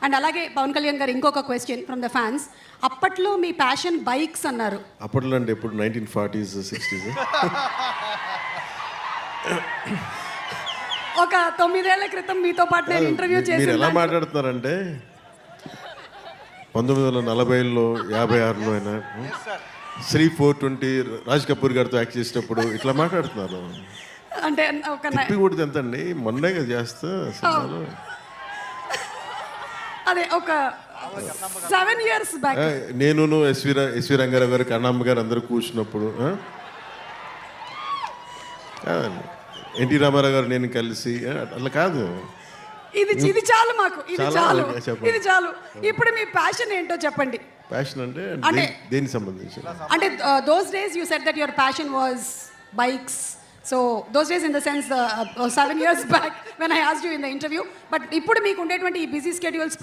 And అలాగే పవన్ కళ్యాణ్ గారు ఇంకొక క్వశ్చన్ ఫ్రమ్ ద ఫ్యాన్స్. అప్పట్లో మీ ప్యాషన్ బైక్స్ అన్నారు. అప్పట్లో అంటే ఎప్పుడు 1940s 60s ఒక 9 ఏళ్ల క్రితం మీతో పాటు నేను ఇంటర్వ్యూ మీరు ఎలా చేసి మాట్లాడుతున్నారంటే 1940లో 56లో అయినా శ్రీ 420 రాజ్ కపూర్ గారితో యాక్ట్ చేసేటప్పుడు ఇట్లా మాట్లాడుతున్నారు. అంటే ఒక తిప్పి కొడితే ఎంత అండి, మొన్నే కదా చేస్తా సినిమాలో. అదే ఒక 7 years బ్యాక్ నేను ఎస్వి రంగారావు గారు కన్నమ్మ గారు అందరూ కూర్చున్నప్పుడు ఎన్టీ రామారావు గారు నేను కలిసి అట్లా కాదు. ఇది చాలు మాకు, ఇది చాలా చాలు, చెప్పండి. ఇది చాలు. ఇప్పుడు మీ ప్యాషన్ ఏంటో చెప్పండి. ప్యాషన్ అంటే అంటే- దేనికి సంబంధించి? అంటే those days you said that your passion was bikes. So those days in the sense 7 years back when I asked you in the interview. But ఇప్పుడు మీకు ఉండేటువంటి ఈ బిజీ స్కెడ్యూల్స్